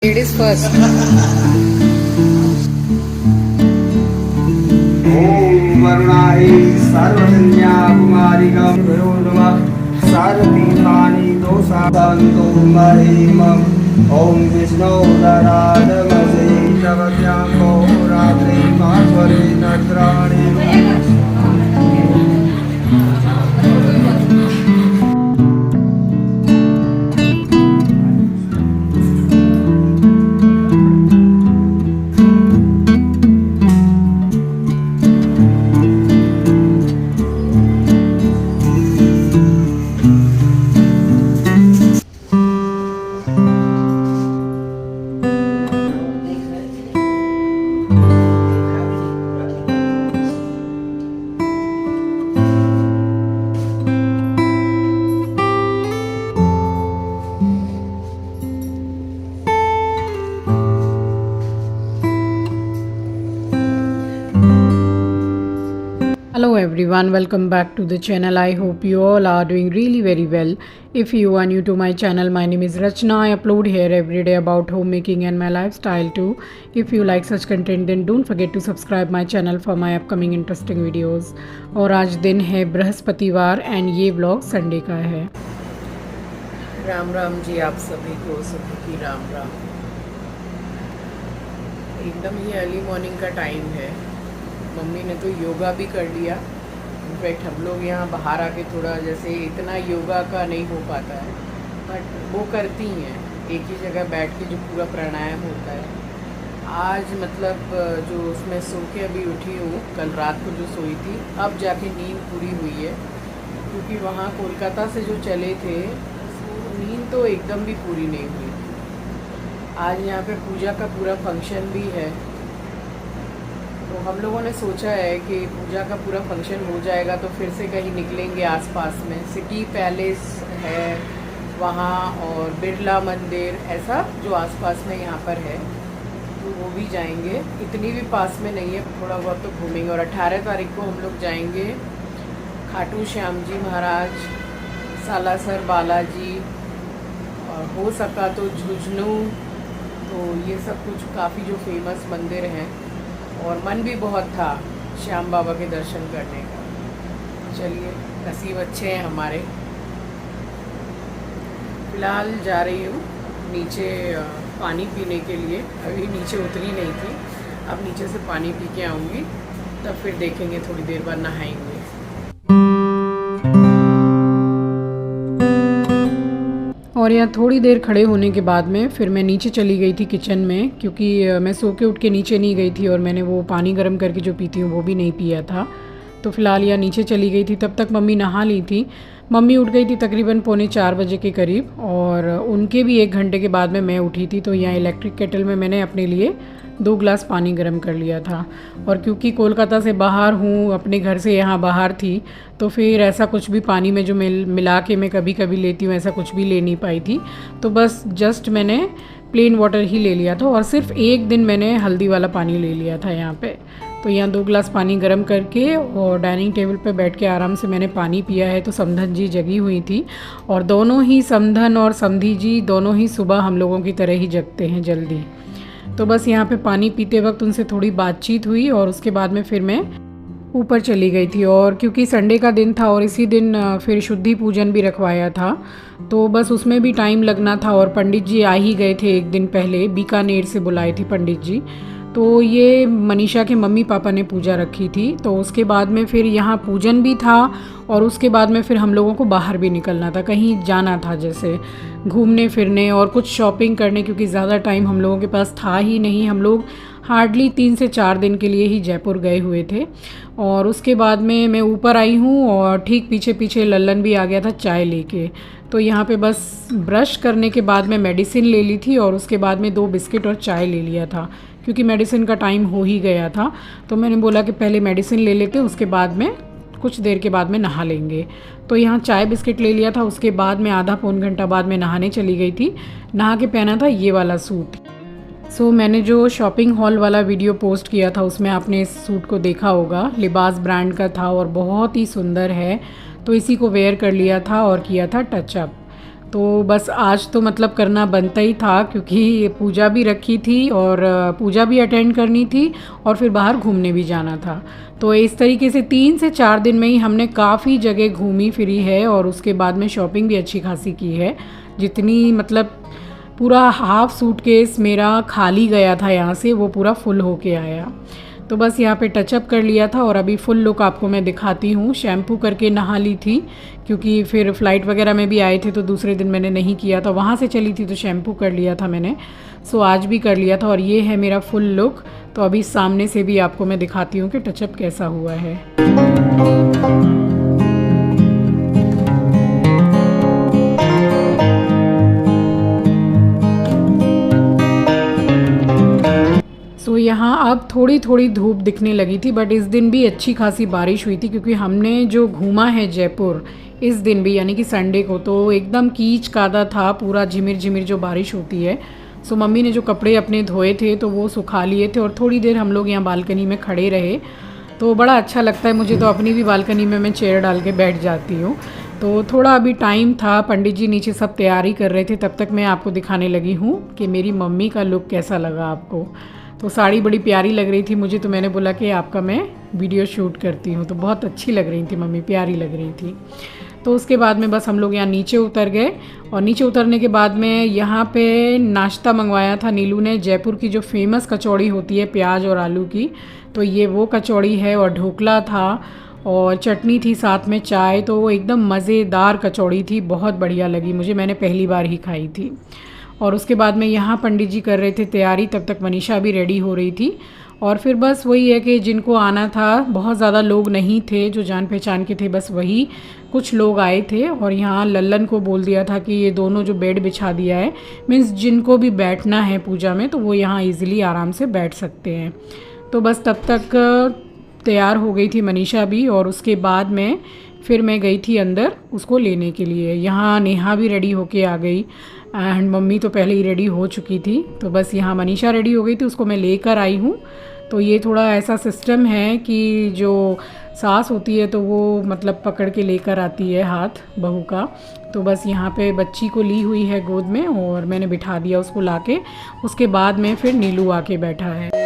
Ladies first. ओम वरुणाय सर्वकन्या कुमारिकं गुरुर्नमः सर्वतीर्थानि दोषान्तु महिमम्। ओम विष्णु दरादमसे जगत्यां रात्रि माध्वरे नत्राणि। Hello everyone, welcome back to the channel. I hope you all are doing really very well. If you are new to my channel, my name is Rachna. I upload here every day about homemaking and my lifestyle too. If you like such content then don't forget to subscribe my channel for my upcoming interesting videos. और आज दिन है बृहस्पतिवार and ये vlog Sunday का है। राम राम जी, आप सभी को सभी की राम राम। एकदम ही अर्ली मॉर्निंग का टाइम है। मम्मी ने तो योगा भी कर लिया। इनफैक्ट हम लोग यहाँ बाहर आके थोड़ा जैसे इतना योगा का नहीं हो पाता है, बट वो करती हैं एक ही जगह बैठ के जो पूरा प्राणायाम होता है। आज मतलब जो उसमें सो के अभी उठी हूँ, कल रात को जो सोई थी अब जाके नींद पूरी हुई है, क्योंकि वहाँ कोलकाता से जो चले थे नींद तो एकदम भी पूरी नहीं हुई। आज यहाँ पे पूजा का पूरा फंक्शन भी है, तो हम लोगों ने सोचा है कि पूजा का पूरा फंक्शन हो जाएगा तो फिर से कहीं निकलेंगे आसपास में। सिटी पैलेस है वहाँ और बिरला मंदिर, ऐसा जो आसपास में यहाँ पर है तो वो भी जाएंगे। इतनी भी पास में नहीं है, थोड़ा बहुत तो घूमेंगे। और 18 तारीख को हम लोग जाएंगे खाटू श्याम जी महाराज, सालासर बालाजी, और हो सका तो झुंझुनू। तो ये सब कुछ काफ़ी जो फेमस मंदिर हैं, और मन भी बहुत था श्याम बाबा के दर्शन करने का। चलिए, नसीब अच्छे हैं हमारे। फ़िलहाल जा रही हूँ नीचे पानी पीने के लिए। अभी नीचे उतरी नहीं थी, अब नीचे से पानी पी के आऊँगी, तब फिर देखेंगे, थोड़ी देर बाद नहाएंगे। और यहाँ थोड़ी देर खड़े होने के बाद में फिर मैं नीचे चली गई थी किचन में, क्योंकि मैं सो के उठ के नीचे नहीं गई थी और मैंने वो पानी गर्म करके जो पीती हूँ वो भी नहीं पिया था। तो फ़िलहाल यहाँ नीचे चली गई थी। तब तक मम्मी नहा ली थी। मम्मी उठ गई थी तकरीबन 3:45 बजे के करीब, और उनके भी 1 घंटे के बाद में मैं उठी थी। तो यहाँ इलेक्ट्रिक केटल में मैंने अपने लिए 2 गिलास पानी गर्म कर लिया था। और क्योंकि कोलकाता से बाहर हूँ, अपने घर से यहाँ बाहर थी, तो फिर ऐसा कुछ भी पानी में जो मिला के मैं कभी कभी लेती हूँ, ऐसा कुछ भी ले नहीं पाई थी। तो बस जस्ट मैंने प्लेन वाटर ही ले लिया था, और सिर्फ एक दिन मैंने हल्दी वाला पानी ले लिया था यहाँ पे। तो यहाँ 2 गिलास पानी गर्म करके और डाइनिंग टेबल पे बैठ के आराम से मैंने पानी पिया है। तो समधन जी जगी हुई थी, और दोनों ही समधन और समधी जी दोनों ही सुबह हम लोगों की तरह ही जगते हैं जल्दी। तो बस यहाँ पे पानी पीते वक्त उनसे थोड़ी बातचीत हुई, और उसके बाद में फिर मैं ऊपर चली गई थी। और क्योंकि संडे का दिन था और इसी दिन फिर शुद्धि पूजन भी रखवाया था, तो बस उसमें भी टाइम लगना था। और पंडित जी आ ही गए थे 1 दिन पहले, बीकानेर से बुलाए थे पंडित जी। तो ये मनीषा के मम्मी पापा ने पूजा रखी थी, तो उसके बाद में फिर यहाँ पूजन भी था, और उसके बाद में फिर हम लोगों को बाहर भी निकलना था, कहीं जाना था जैसे घूमने फिरने और कुछ शॉपिंग करने, क्योंकि ज़्यादा टाइम हम लोगों के पास था ही नहीं। हम लोग हार्डली 3 से 4 दिन के लिए ही जयपुर गए हुए थे। और उसके बाद में मैं ऊपर आई हूँ, और ठीक पीछे पीछे लल्लन भी आ गया था चाय लेके। तो यहाँ पे बस ब्रश करने के बाद मैं मेडिसिन ले ली थी, और उसके बाद में 2 बिस्किट और चाय ले लिया था, क्योंकि मेडिसिन का टाइम हो ही गया था। तो मैंने बोला कि पहले मेडिसिन ले लेते, उसके बाद में कुछ देर के बाद में नहा लेंगे। तो यहाँ चाय बिस्किट ले लिया था। उसके बाद में आधा पौन घंटा बाद में नहाने चली गई थी। नहा के पहना था ये वाला सूट। मैंने जो शॉपिंग हॉल वाला वीडियो पोस्ट किया था उसमें आपने इस सूट को देखा होगा। लिबास ब्रांड का था और बहुत ही सुंदर है। तो इसी को वेयर कर लिया था और किया था टचअप। तो बस आज तो मतलब करना बनता ही था, क्योंकि पूजा भी रखी थी और पूजा भी अटेंड करनी थी और फिर बाहर घूमने भी जाना था। तो इस तरीके से 3 से 4 दिन में ही हमने काफ़ी जगह घूमी फिरी है और उसके बाद में शॉपिंग भी अच्छी खासी की है। जितनी मतलब पूरा हाफ़ सूटकेस मेरा खाली गया था यहाँ से, वो पूरा फुल होके आया। तो बस यहाँ पे टचअप कर लिया था और अभी फुल लुक आपको मैं दिखाती हूँ। शैम्पू करके नहा ली थी, क्योंकि फिर फ़्लाइट वगैरह में भी आए थे तो दूसरे दिन मैंने नहीं किया था, वहाँ से चली थी तो शैम्पू कर लिया था मैंने। सो आज भी कर लिया था और ये है मेरा फुल लुक। तो अभी सामने से भी आपको मैं दिखाती हूँ कि टचअप कैसा हुआ है। तो यहाँ अब थोड़ी थोड़ी धूप दिखने लगी थी, बट इस दिन भी अच्छी खासी बारिश हुई थी, क्योंकि हमने जो घूमा है जयपुर इस दिन भी यानी कि संडे को, तो एकदम कीच कादा था पूरा, झिमिर झिमिर जो बारिश होती है। सो मम्मी ने जो कपड़े अपने धोए थे तो वो सुखा लिए थे और थोड़ी देर हम लोग यहाँ बालकनी में खड़े रहे। तो बड़ा अच्छा लगता है मुझे, तो अपनी भी बालकनी में मैं चेयर डाल के बैठ जाती हूँ। तो थोड़ा अभी टाइम था, पंडित जी नीचे सब तैयारी कर रहे थे, तब तक मैं आपको दिखाने लगी हूँ कि मेरी मम्मी का लुक कैसा लगा आपको। तो साड़ी बड़ी प्यारी लग रही थी मुझे, तो मैंने बोला कि आपका मैं वीडियो शूट करती हूँ। तो बहुत अच्छी लग रही थी मम्मी, प्यारी लग रही थी। तो उसके बाद में बस हम लोग यहाँ नीचे उतर गए और नीचे उतरने के बाद में यहाँ पे नाश्ता मंगवाया था नीलू ने, जयपुर की जो फेमस कचौड़ी होती है प्याज और आलू की, तो ये वो कचौड़ी है और ढोकला था और चटनी थी साथ में, चाय। तो वो एकदम मज़ेदार कचौड़ी थी, बहुत बढ़िया लगी मुझे, मैंने पहली बार ही खाई थी। और उसके बाद में यहाँ पंडित जी कर रहे थे तैयारी, तब तक मनीषा भी रेडी हो रही थी। और फिर बस वही है कि जिनको आना था, बहुत ज़्यादा लोग नहीं थे, जो जान पहचान के थे बस वही कुछ लोग आए थे। और यहाँ लल्लन को बोल दिया था कि ये दोनों जो बेड बिछा दिया है, मीन्स जिनको भी बैठना है पूजा में तो वो यहाँ ईज़िली आराम से बैठ सकते हैं। तो बस तब तक तैयार हो गई थी मनीषा भी और उसके बाद में फिर मैं गई थी अंदर उसको लेने के लिए। यहाँ नेहा भी रेडी होके आ गई एंड मम्मी तो पहले ही रेडी हो चुकी थी। तो बस यहाँ मनीषा रेडी हो गई थी, उसको मैं लेकर आई हूँ। तो ये थोड़ा ऐसा सिस्टम है कि जो सास होती है तो वो मतलब पकड़ के लेकर आती है हाथ बहू का। तो बस यहाँ पे बच्ची को ली हुई है गोद में और मैंने बिठा दिया उसको लाके। उसके बाद में फिर नीलू आके बैठा है।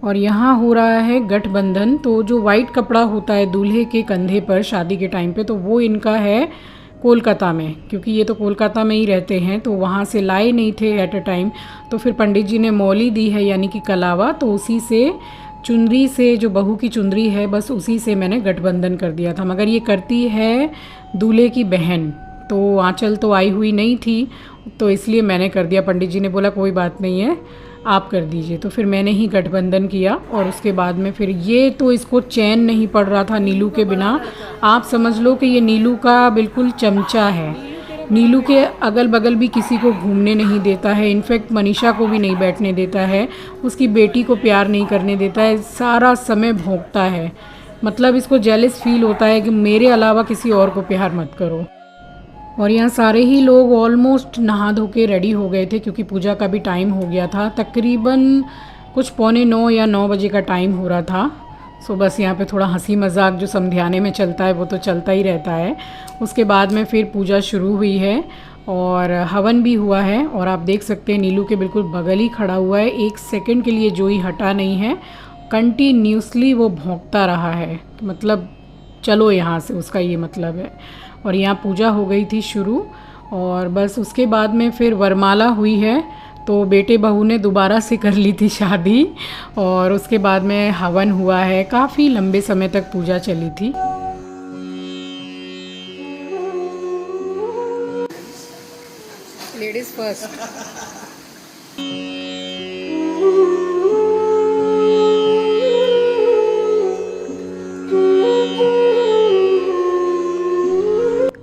और यहाँ हो रहा है गठबंधन। तो जो वाइट कपड़ा होता है दूल्हे के कंधे पर शादी के टाइम पे, तो वो इनका है कोलकाता में, क्योंकि ये तो कोलकाता में ही रहते हैं, तो वहाँ से लाए नहीं थे एट अ टाइम। तो फिर पंडित जी ने मौली दी है यानी कि कलावा, तो उसी से चुनरी से, जो बहू की चुनरी है, बस उसी से मैंने गठबंधन कर दिया था। मगर ये करती है दूल्हे की बहन, तो आंचल तो आई हुई नहीं थी, तो इसलिए मैंने कर दिया। पंडित जी ने बोला कोई बात नहीं है, आप कर दीजिए। तो फिर मैंने ही गठबंधन किया और उसके बाद में फिर ये तो इसको चैन नहीं पड़ रहा था नीलू के बिना। आप समझ लो कि ये नीलू का बिल्कुल चमचा है, नीलू के अगल बगल भी किसी को घूमने नहीं देता है, इनफैक्ट मनीषा को भी नहीं बैठने देता है, उसकी बेटी को प्यार नहीं करने देता है, सारा समय भौंकता है। मतलब इसको जेलस फील होता है कि मेरे अलावा किसी और को प्यार मत करो। और यहाँ सारे ही लोग ऑलमोस्ट नहा धो के रेडी हो गए थे, क्योंकि पूजा का भी टाइम हो गया था। तकरीबन कुछ 8:45 या 9 बजे का टाइम हो रहा था। सो बस यहाँ पे थोड़ा हंसी मजाक जो समझाने में चलता है वो तो चलता ही रहता है। उसके बाद में फिर पूजा शुरू हुई है और हवन भी हुआ है। और आप देख सकते हैं नीलू के बिल्कुल बगल ही खड़ा हुआ है, एक सेकंड के लिए जो ही हटा नहीं है, कंटिन्यूसली वो भौंकता रहा है, मतलब चलो यहाँ से, उसका ये मतलब है। और यहाँ पूजा हो गई थी शुरू और बस उसके बाद में फिर वरमाला हुई है, तो बेटे बहू ने दोबारा से कर ली थी शादी। और उसके बाद में हवन हुआ है, काफ़ी लंबे समय तक पूजा चली थी। Ladies first.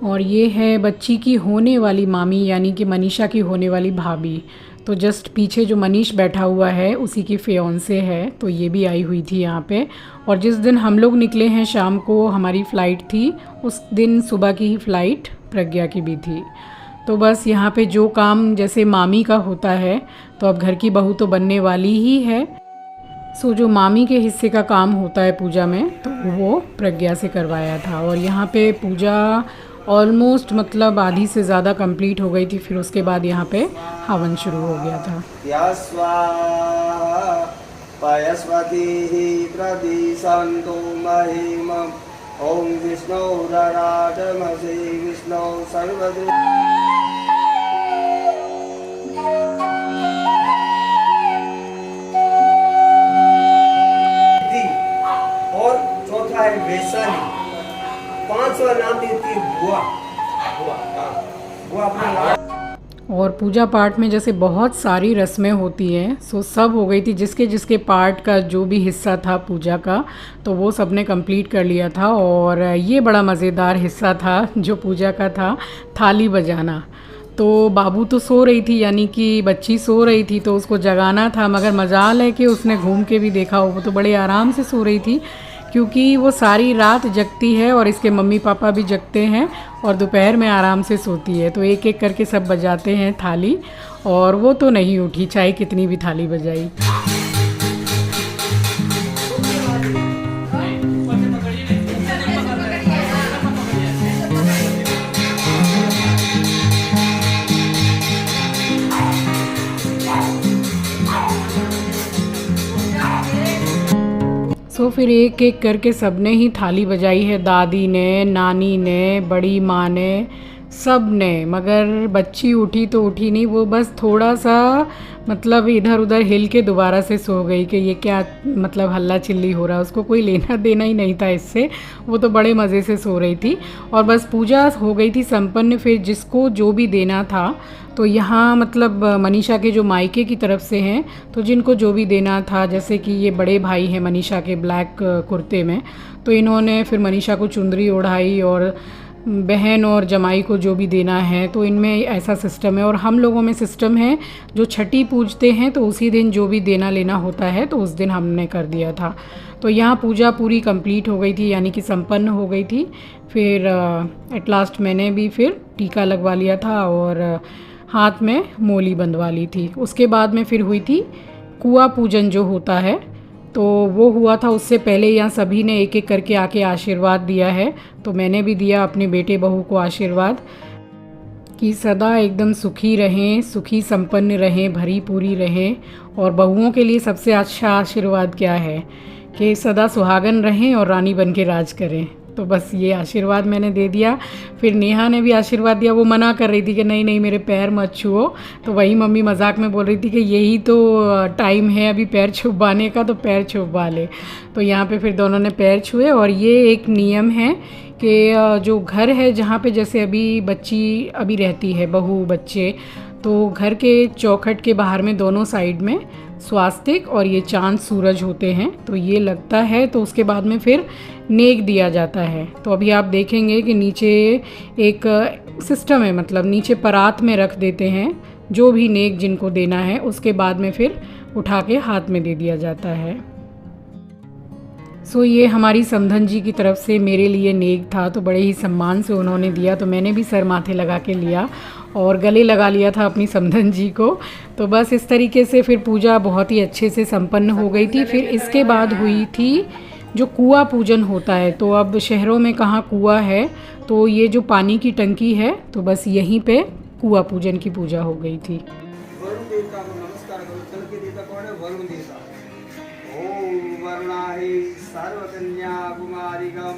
और ये है बच्ची की होने वाली मामी यानी कि मनीषा की होने वाली भाभी। तो जस्ट पीछे जो मनीष बैठा हुआ है उसी की फियांसे है, तो ये भी आई हुई थी यहाँ पे। और जिस दिन हम लोग निकले हैं शाम को, हमारी फ़्लाइट थी, उस दिन सुबह की ही फ़्लाइट प्रज्ञा की भी थी। तो बस यहाँ पे जो काम जैसे मामी का होता है, तो अब घर की बहू तो बनने वाली ही है। सो जो मामी के हिस्से का काम होता है पूजा में, तो वो प्रज्ञा से करवाया था। और यहाँ पे पूजा ऑलमोस्ट मतलब आधी से ज़्यादा कंप्लीट हो गई थी। फिर उसके बाद यहाँ पे हवन शुरू हो गया था। ओम विष्णु दराडमसे विष्णु सर्वदेव। और चौथा है वैशाली। 5वां नाम देती है बुआ। बुआ अपना नाम। और पूजा पाठ में जैसे बहुत सारी रस्में होती हैं, सो सब हो गई थी। जिसके जिसके पार्ट का जो भी हिस्सा था पूजा का, तो वो सब ने कंप्लीट कर लिया था। और ये बड़ा मज़ेदार हिस्सा था जो पूजा का था, थाली बजाना। तो बाबू तो सो रही थी, यानी कि बच्ची सो रही थी, तो उसको जगाना था। मगर मजाल है कि उसने घूम के भी देखा, वो तो बड़े आराम से सो रही थी, क्योंकि वो सारी रात जगती है और इसके मम्मी पापा भी जगते हैं और दोपहर में आराम से सोती है। तो एक एक करके सब बजाते हैं थाली, और वो तो नहीं उठी चाहे कितनी भी थाली बजाई। सो फिर एक एक करके सब ने ही थाली बजाई है। दादी ने, नानी ने, बड़ी माँ ने, सब ने। मगर बच्ची उठी तो उठी नहीं, वो बस थोड़ा सा मतलब इधर उधर हिल के दोबारा से सो गई कि ये क्या मतलब हल्ला चिल्ली हो रहा है। उसको कोई लेना देना ही नहीं था इससे, वो तो बड़े मज़े से सो रही थी। और बस पूजा हो गई थी संपन्न। फिर जिसको जो भी देना था, तो यहाँ मतलब मनीषा के जो मायके की तरफ से हैं, तो जिनको जो भी देना था, जैसे कि ये बड़े भाई हैं मनीषा के ब्लैक कुर्ते में, तो इन्होंने फिर मनीषा को चुंदरी ओढ़ाई। और बहन और जमाई को जो भी देना है, तो इनमें ऐसा सिस्टम है। और हम लोगों में सिस्टम है, जो छठी पूजते हैं तो उसी दिन जो भी देना लेना होता है, तो उस दिन हमने कर दिया था। तो यहाँ पूजा पूरी कंप्लीट हो गई थी, यानी कि संपन्न हो गई थी। फिर एट लास्ट मैंने भी फिर टीका लगवा लिया था और हाथ में मोली बंधवा ली थी। उसके बाद में फिर हुई थी कुआं पूजन जो होता है, तो वो हुआ था। उससे पहले यहाँ सभी ने एक एक करके आके आशीर्वाद दिया है। तो मैंने भी दिया अपने बेटे बहू को आशीर्वाद कि सदा एकदम सुखी रहें, सुखी संपन्न रहें, भरी पूरी रहें। और बहुओं के लिए सबसे अच्छा आशीर्वाद क्या है कि सदा सुहागन रहें और रानी बन के राज करें। तो बस ये आशीर्वाद मैंने दे दिया। फिर नेहा ने भी आशीर्वाद दिया। वो मना कर रही थी कि नहीं नहीं मेरे पैर मत छुओ, तो वही मम्मी मजाक में बोल रही थी कि यही तो टाइम है अभी पैर छुपाने का, तो पैर छुपा ले। तो यहाँ पे फिर दोनों ने पैर छुए। और ये एक नियम है कि जो घर है जहाँ पे जैसे अभी बच्ची अभी रहती है, बहू बच्चे, तो घर के चौखट के बाहर में दोनों साइड में स्वास्तिक और ये चांद सूरज होते हैं, तो ये लगता है। तो उसके बाद में फिर नेक दिया जाता है। तो अभी आप देखेंगे कि नीचे एक सिस्टम है, मतलब नीचे परात में रख देते हैं जो भी नेक जिनको देना है। उसके बाद में फिर उठा के हाथ में दे दिया जाता है। सो ये हमारी समधन जी की तरफ से मेरे लिए नेक था, तो बड़े ही सम्मान से उन्होंने दिया। तो मैंने भी सर माथे लगा के लिया और गले लगा लिया था अपनी समधन जी को। तो बस इस तरीके से फिर पूजा बहुत ही अच्छे से संपन्न हो गई थी। फिर इसके बाद हुई थी जो कुआं पूजन होता है। तो अब शहरों में कहाँ कुआं है, तो ये जो पानी की टंकी है, तो बस यहीं पे कुआं पूजन की पूजा हो गई थी। वरुण देवता को नमस्कार करो। जल के देवता कौन है? वरुण देवता। ओम वरुणाय सर्वकन्या कुमारिकम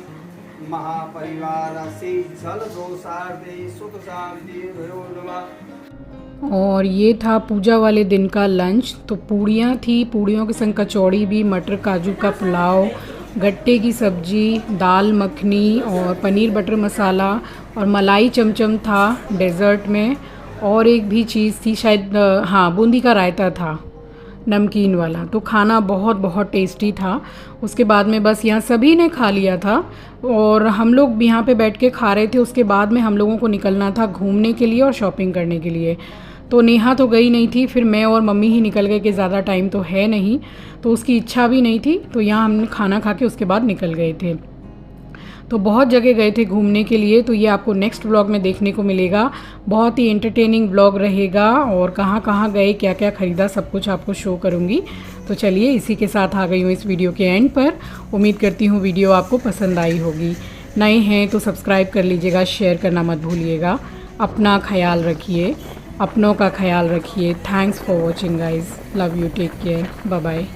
महापरिवार से जल दोषार्दे सुख शांति भयो नमः। और ये था पूजा वाले दिन का लंच। तो पूड़ियाँ थी, पूड़ियों के संग कचौड़ी भी, मटर काजू का पुलाव, गट्टे की सब्जी, दाल मखनी और पनीर बटर मसाला और मलाई चमचम था डेज़र्ट में। और एक भी चीज़ थी शायद, हाँ, बूंदी का रायता था नमकीन वाला। तो खाना बहुत बहुत टेस्टी था। उसके बाद में बस यहाँ सभी ने खा लिया था और हम लोग भी यहाँ पे बैठ के खा रहे थे। उसके बाद में हम लोगों को निकलना था घूमने के लिए और शॉपिंग करने के लिए। तो नेहा तो गई नहीं थी, फिर मैं और मम्मी ही निकल गए कि ज़्यादा टाइम तो है नहीं, तो उसकी इच्छा भी नहीं थी। तो यहाँ हमने खाना खा के उसके बाद निकल गए थे। तो बहुत जगह गए थे घूमने के लिए, तो ये आपको नेक्स्ट व्लॉग में देखने को मिलेगा। बहुत ही एंटरटेनिंग व्लॉग रहेगा और कहाँ कहाँ गए, क्या क्या ख़रीदा, सब कुछ आपको शो करूँगी। तो चलिए इसी के साथ आ गई हूँ इस वीडियो के एंड पर। उम्मीद करती हूँ वीडियो आपको पसंद आई होगी। नए हैं तो सब्सक्राइब कर लीजिएगा, शेयर करना मत भूलिएगा। अपना ख्याल रखिए, अपनों का ख्याल रखिए। Thanks for watching guys, love you, take care, bye bye.